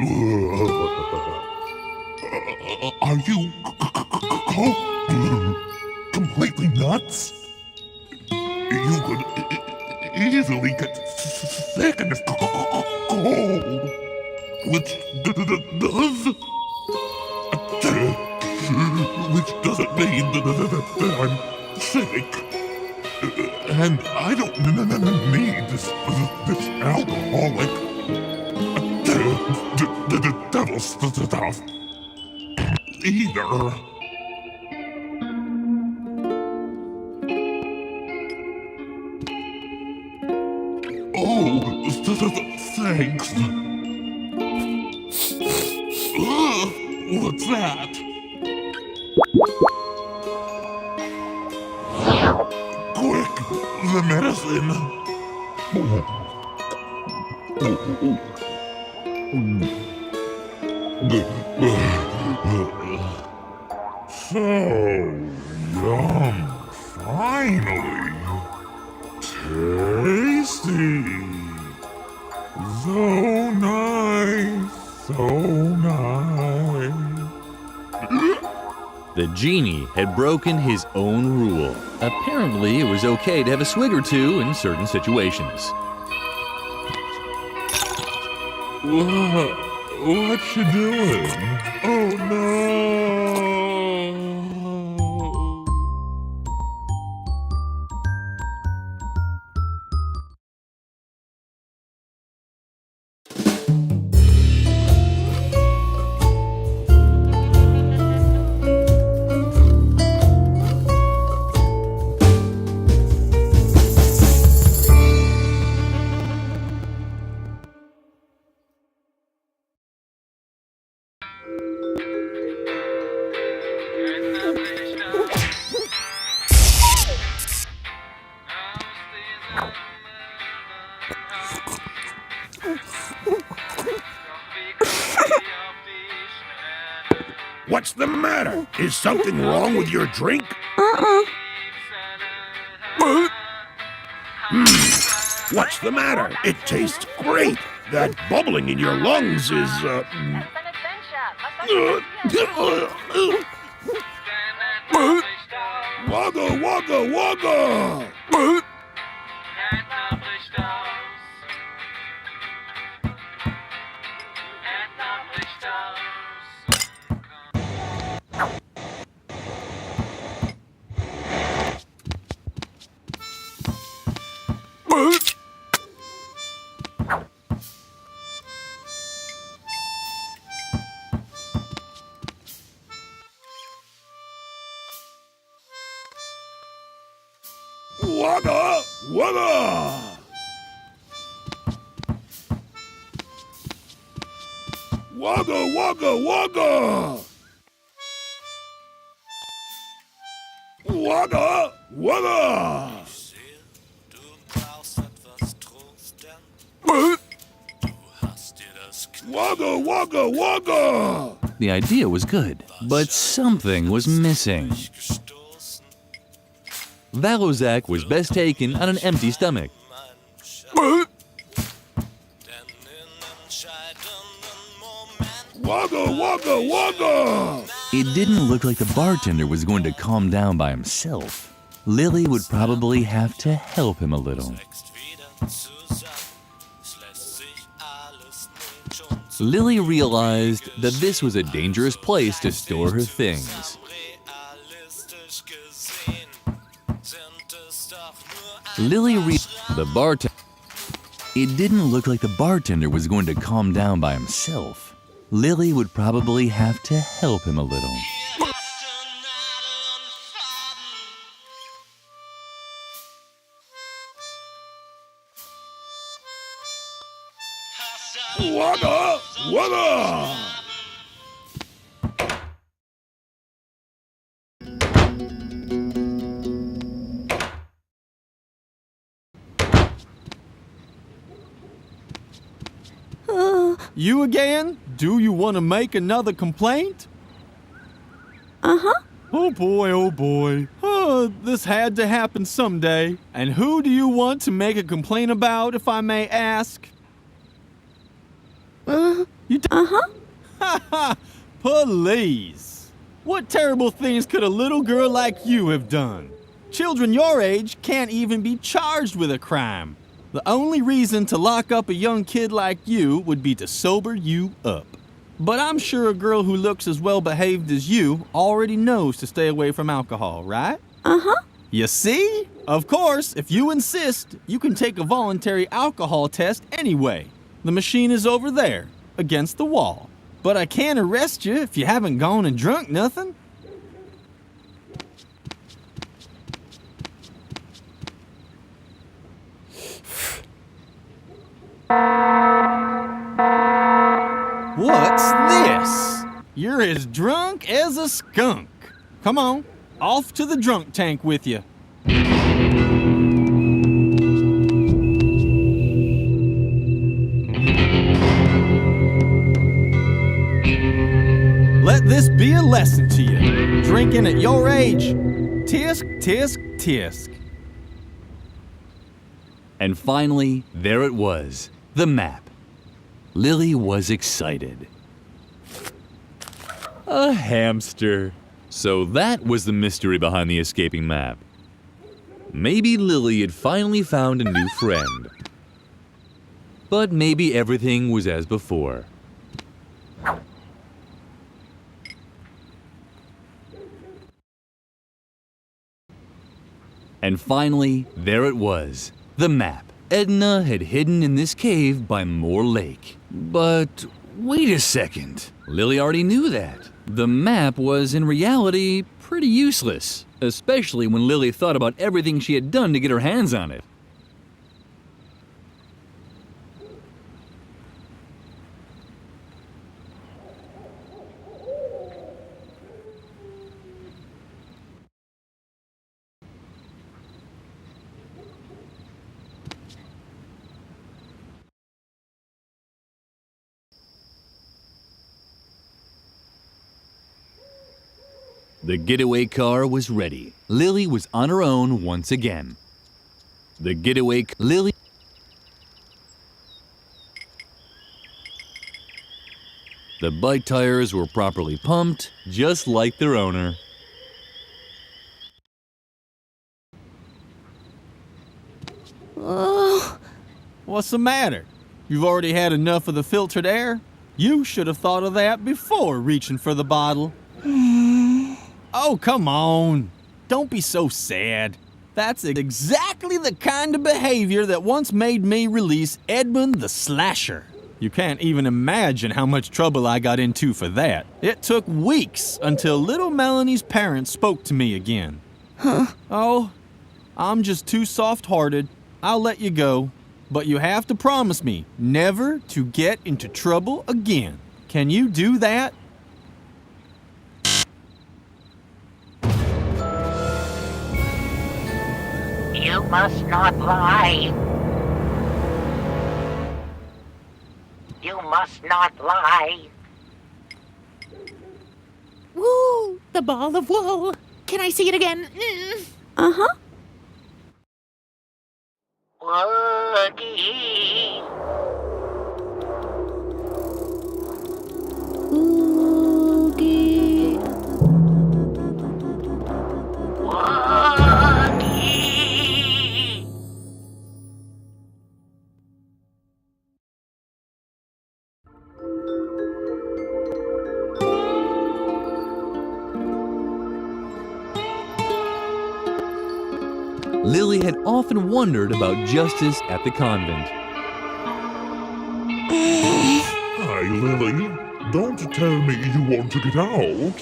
Are you completely nuts? You could easily get sick in this cold, which doesn't mean that I'm sick. And I don't need this alcoholic the devil stuff either. Oh, thanks. What's that? Quick, the medicine. So yum, finally. Tasty. So nice, so nice. The genie had broken his own rule. Apparently, it was okay to have a swig or two in certain situations. What you doing? Oh no! What's the matter? Is something wrong with your drink? What's the matter? It tastes great. That bubbling in your lungs is, Wagga, wagga, wagga! Wagga, wagga! Wagga, wagga, wagga! Wagga, wagga! Wagga, wagga, wagga! The idea was good, but something was missing. Valozak was best taken on an empty stomach. Wagga, wagga, wagga! It didn't look like the bartender was going to calm down by himself. Lily would probably have to help him a little. Lily realized that this was a dangerous place to store her things. Lily the bartender. It didn't look like the bartender was going to calm down by himself. Lily would probably have to help him a little. Wagga, wagga! You again? Do you want to make another complaint? Uh-huh. Oh boy, this had to happen someday. And who do you want to make a complaint about, if I may ask? Uh-huh. Please. What terrible things could a little girl like you have done? Children your age can't even be charged with a crime. The only reason to lock up a young kid like you would be to sober you up. But I'm sure a girl who looks as well behaved as you already knows to stay away from alcohol, right? Uh-huh. You see? Of course, if you insist, you can take a voluntary alcohol test anyway. The machine is over there, against the wall. But I can't arrest you if you haven't gone and drunk nothing. What's this? You're as drunk as a skunk. Come on, off to the drunk tank with you. Let this be a lesson to you. Drinking at your age, tisk, tisk, tisk. And finally, there it was, the map. Lily was excited. A hamster. So that was the mystery behind the escaping map. Maybe Lily had finally found a new friend. But maybe everything was as before. And finally, there it was, the map. Edna had hidden in this cave by Moor Lake. But wait a second. Lily already knew that. The map was in reality pretty useless, especially when Lily thought about everything she had done to get her hands on it. The getaway car was ready. Lily was on her own once again. Lily. The bike tires were properly pumped, just like their owner. Oh. What's the matter? You've already had enough of the filtered air? You should have thought of that before reaching for the bottle. Oh, come on. Don't be so sad. That's exactly the kind of behavior that once made me release Edmund the Slasher. You can't even imagine how much trouble I got into for that. It took weeks until little Melanie's parents spoke to me again. Oh, I'm just too soft-hearted. I'll let you go. But you have to promise me never to get into trouble again. Can you do that? You must not lie. You must not lie. Woo! The ball of wool. Can I see it again? Uh-huh. Woogie. Oogie. Woogie. Lily had often wondered about justice at the convent. Hi, Lily. Don't tell me you want to get out.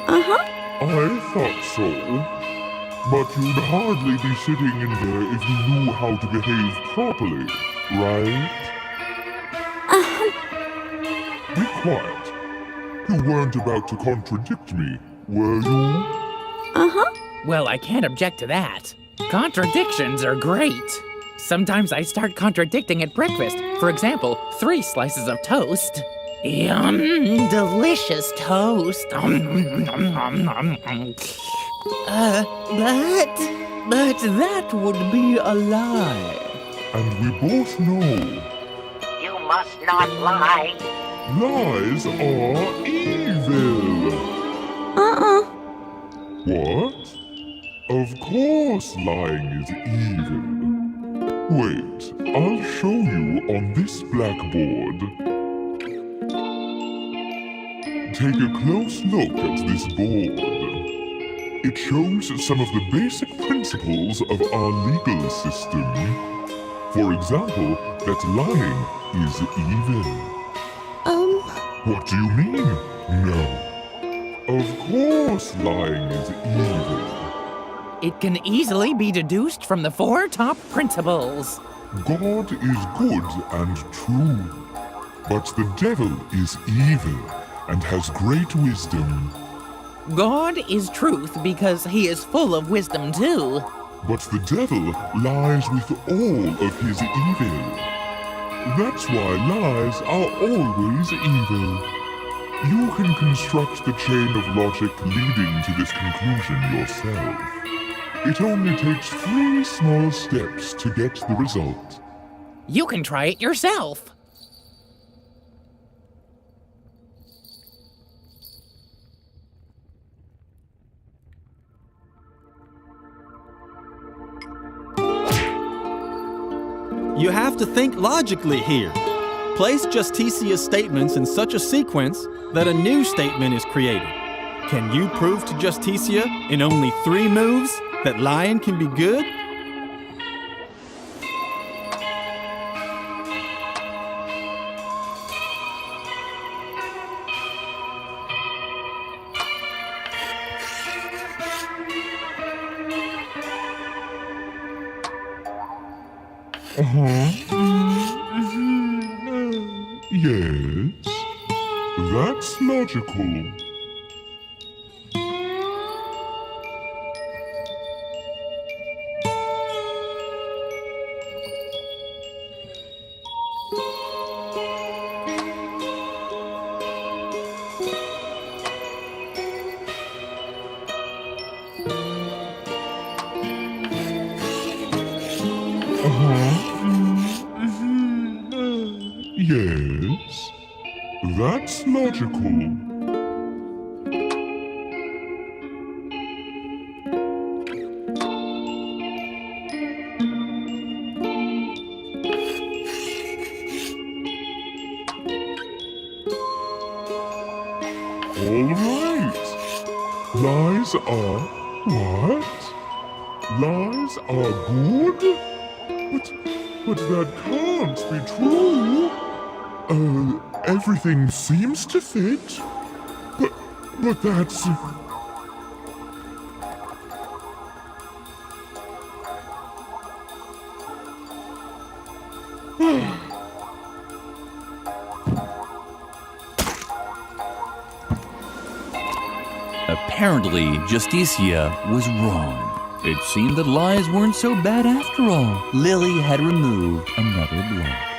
Uh-huh. I thought so. But you'd hardly be sitting in there if you knew how to behave properly, right? Be quiet. You weren't about to contradict me, were you? Uh-huh. Well, I can't object to that. Contradictions are great. Sometimes I start contradicting at breakfast. For example, 3 slices of toast. Yum, delicious toast. But that would be a lie. And we both know. You must not lie. Lies are evil. What? Of course lying is evil. Wait, I'll show you on this blackboard. Take a close look at this board. It shows some of the basic principles of our legal system. For example, that lying is evil. What do you mean, no? Of course lying is evil. It can easily be deduced from the 4 top principles. God is good and true, but the devil is evil and has great wisdom. God is truth because he is full of wisdom too. But the devil lies with all of his evil. That's why lies are always evil. You can construct the chain of logic leading to this conclusion yourself. It only takes 3 small steps to get the result. You can try it yourself. You have to think logically here. Place Justicia's statements in such a sequence that a new statement is created. Can you prove to Justicia in only 3 moves that lying can be good? Yes, that's logical. Yes, that's logical. All right. Lies are what? Lies are good? But that can't be true. Everything seems to fit. But that's... Apparently, Justicia was wrong. It seemed that lies weren't so bad after all. Lily had removed another block.